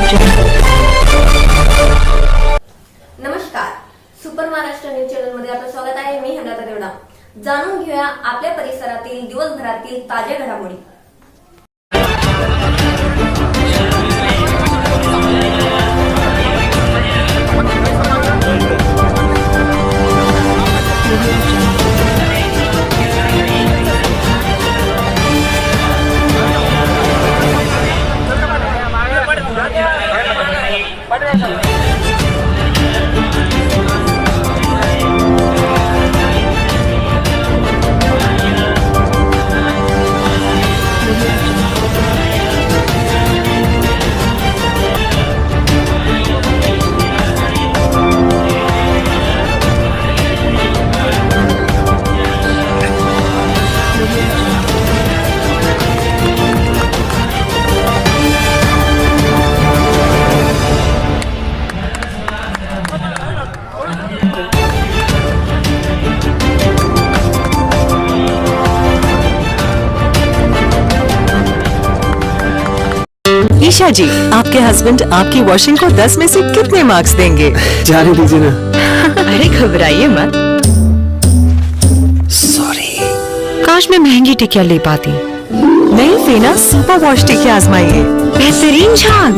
नमस्कार, super Maharashtra news channel मध्ये आपलं स्वागत आहे. मी हेमलता देवडा. जाणून घेऊया आपल्या परिसरातील दिवसभरातील ताज्या घडामोडी. ईशा जी, आपके हस्बैंड आपकी वॉशिंग को 10 में से कितने मार्क्स देंगे? जाने दीजिए ना। अरे घबराइए मत। सॉरी। काश मैं महंगी टिकिया ले पाती। नई फेना सुपर वॉश टिकिया आजमाइए। बेहतरीन झाग,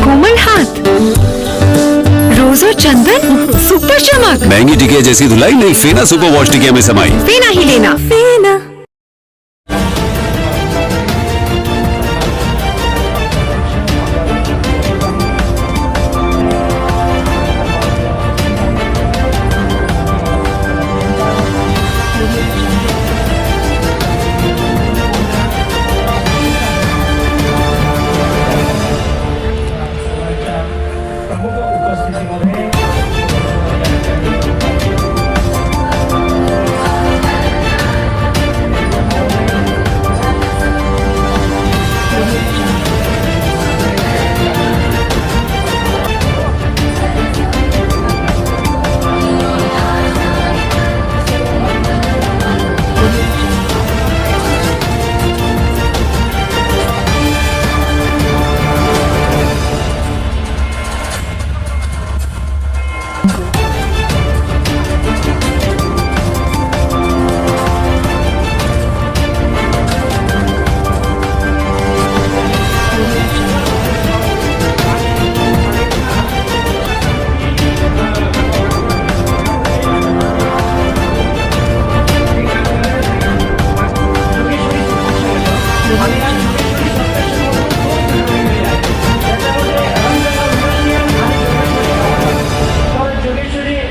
कोमल हाथ, रोज और चंदन, सुपर चमक। महंगी टिकिया जैसी धुलाई नहीं, फेना सुपर वॉश टिकिया में समाई। फेना ही लेना। फेना।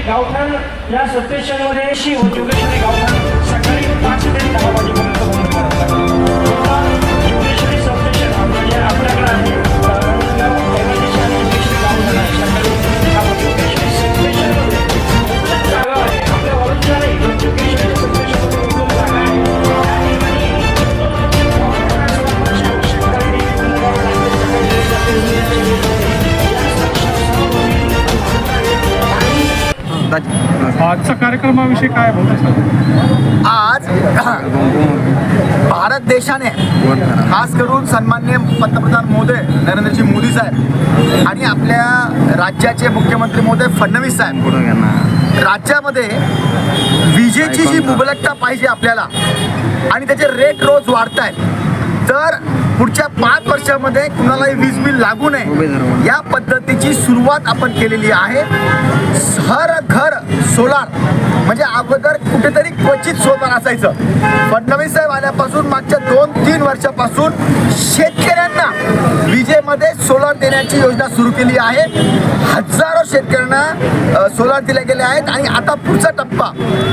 गावठाण या सबस्टेशनमध्ये जोगेश्वरी गावठाण सकाळी 5 ते 10 वाजेपर्यंत बंद करत आहे. जोगेश्वरी सबस्टेशन आपल्याकडे आहे. रणगाव, एमआयडीसी आणि जोगेश्वरी गावठाण आहे. सकाळी जोगेश्वरी सबस्टेशनमध्ये उपलब्ध जागा आहे. आपल्या वॉलंटियर नाही, जोगेश्वरी सबस्टेशनमध्ये उपलब्ध जागा आहे. आजचा कार्यक्रमाविषयी काय बोलतो? आज भारत देशाने खास करून सन्माननीय पंतप्रधान महोदय नरेंद्रजी मोदी साहेब आणि आपल्या राज्याचे मुख्यमंत्री महोदय फडणवीस साहेब राज्यामध्ये विजेची जी मुबलकता पाहिजे आपल्याला आणि त्याचे रेट रोज वाढत आहेत, तर पुढच्या 5 वर्षामध्ये कुणालाही वीज बिल लागू नये या पद्धतीची सुरुवात आपण केलेली आहे. हर घर सोलार, म्हणजे अगोदर कुठेतरी क्वचित सोलार असायचं. फडणवीस साहेब आल्यापासून मागच्या 2-3 वर्षापासून शेतकऱ्यांना विजेमध्ये सोलार देण्याची योजना सुरू केली आहे. हजारो शेतकऱ्यांना सोलार दिले गेले आहेत आणि आता पुढचा टप्पा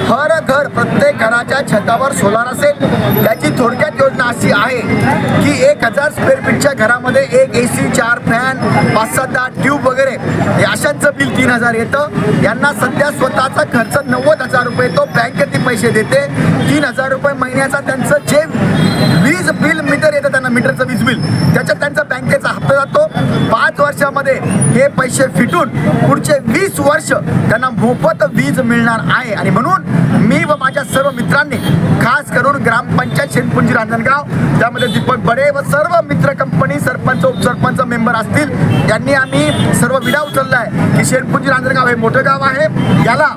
हर घर, प्रत्येक घराच्या छतावर सोलार असेल. त्याची थोडक्यात योजना अशी आहे की 1000 स्क्वेअर फीटच्या घरामध्ये एक AC, 4 फॅन, 5-7 ट्यूब वगैरे अशांचं बिल 3000 येतं. यांना सध्या स्वतःचा खर्च 90,000 रुपये तो बँकेत पैसे देते. 3000 रुपये महिन्याचा त्यांचं जे वीज बिल मीटर येतं, त्यांना मीटरचं वीज बिल, त्याच्यात त्यांचा बँकेचा हप्ता जातो. 5 वर्षामध्ये हे पैसे फिटून पुढचे 20 वर्ष त्यांना मोफत वीज मिळणार आहे. आणि म्हणून मी व माझ्या सर्व मित्रांनी खास करून ग्रामपंचायत शेणपुंजी रांजणगाव, त्यामध्ये दीपक बडे व सर्व मित्र कंपनी सरपंच उपसरपंच मेंबर असतील, यांनी आम्ही सर्व विडा उचलला आहे की शेणपुंजी रांजणगाव हे मोठं गाव आहे, याला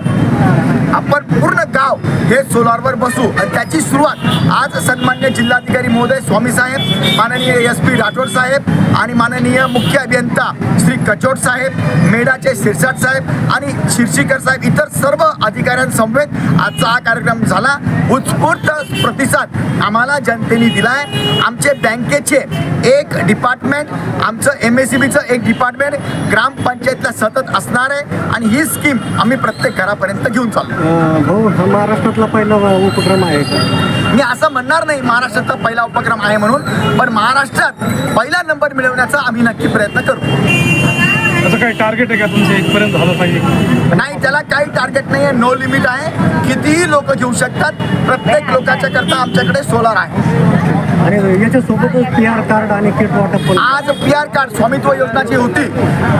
आपण पूर्ण गाव हे सोलारवर बसू. आणि त्याची सुरुवात आज सन्मान्य जिल्हाधिकारी महोदय स्वामी साहेब, माननीय SP राठोड साहेब आणि माननीय मुख्य अभियंता श्री कचोट साहेब, मेडाचे शिरसाट साहेब आणि शिरशीकर साहेब, इतर सर्व अधिकाऱ्यांसमवेत आजचा हा कार्यक्रम झाला. उत्स्फूर्त प्रतिसाद आम्हाला जनतेने दिला आहे. आमचे बँकेचे एक डिपार्टमेंट, आमचं MSEBचं एक डिपार्टमेंट ग्रामपंचायतला सतत असणार आहे आणि ही स्कीम आम्ही प्रत्येक घरापर्यंत घेऊन चाललो. भाऊ, हा महाराष्ट्रातला पहिला उपक्रम आहे का? मी असं म्हणणार नाही महाराष्ट्राचा पहिला उपक्रम आहे म्हणून, पण महाराष्ट्रात पहिला नंबर मिळवण्याचा आम्ही नक्की प्रयत्न करू. असं काही टार्गेट आहे का तुमचं इथपर्यंत झालं पाहिजे? नाही, त्याला काही टार्गेट नाही आहे, नो लिमिट आहे. कितीही लोक घेऊ शकतात. प्रत्येक लोकांच्या करता आमच्याकडे सोलार आहे. आणि याच्यासोबतच PR कार्ड आणि किट वाटप पण. आज PR कार्ड स्वामित्व योजना जी होती,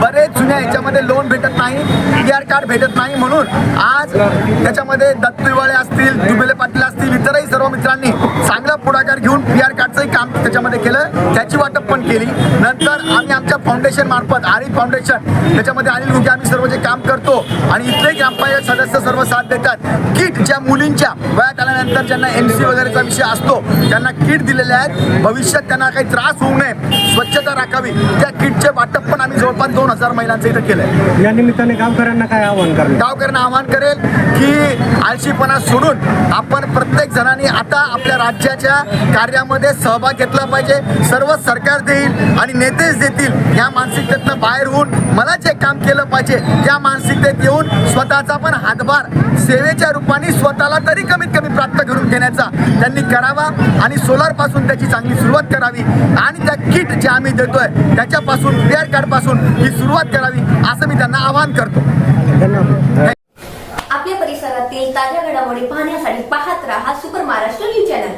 बरेच जुन्या याच्यामध्ये लोन भेटत नाही, PR कार्ड भेटत नाही, म्हणून आज त्याच्यामध्ये दत्तुवाळे असतील, दुबेले पाटील असतील, इतरही सर्व मित्रांनी चांगला पुढाकार घेऊन PR कार्डचंही काम त्याच्यामध्ये केलं, त्याची वाटप पण केली. नंतर आम्ही आमच्या फाउंडेशन मार्फत, आरिफ फाउंडेशन, त्याच्यामध्ये अनिल गुगे, आम्ही सर्व जे काम करतो आणि इथले ग्रामपंचायत सदस्य सर्व साथ देतात. किट ज्या मुलींच्या वयात आल्यानंतर ज्यांना MC वगैरेचा विषय असतो त्यांना किट दिलेले आहेत. भविष्यात त्यांना काही त्रास होऊ नये, स्वच्छता राखावी, त्या किटचे वाटप पण आम्ही जवळपास 2000 महिलांचं इथं केलंय. या निमित्ताने गावकऱ्यांना काय आवाहन करणार? गावकऱ्यांना आवाहन करेल की आळशीपणा सोडून आपण प्रत्येक जणांनी आता आपल्या राज्याच्या कार्यामध्ये सहभाग घेतला पाहिजे. सर्व सरकार देईल आणि नेतेच देतील या मानसिकतेतनं बाहेर होऊन मला जे काम केलं पाहिजे त्या मानसिकतेत येऊन स्वतःचा पण हातभार सेवेच्या रूपाने स्वतःला तरी कमीत कमी प्राप्त करून घेण्याचा त्यांनी करावा आणि सोलार पासून त्याची चांगली सुरुवात करावी आणि त्या किट जे आम्ही देतोय त्याच्यापासून PR कार्ड पासून ही सुरुवात करावी असं मी त्यांना आवाहन करतो. धन्यवाद. आपल्या परिसरातील ताज्या घडामोडी पाहण्यासाठी पाहत राहा सुपर महाराष्ट्र न्यूज चॅनल.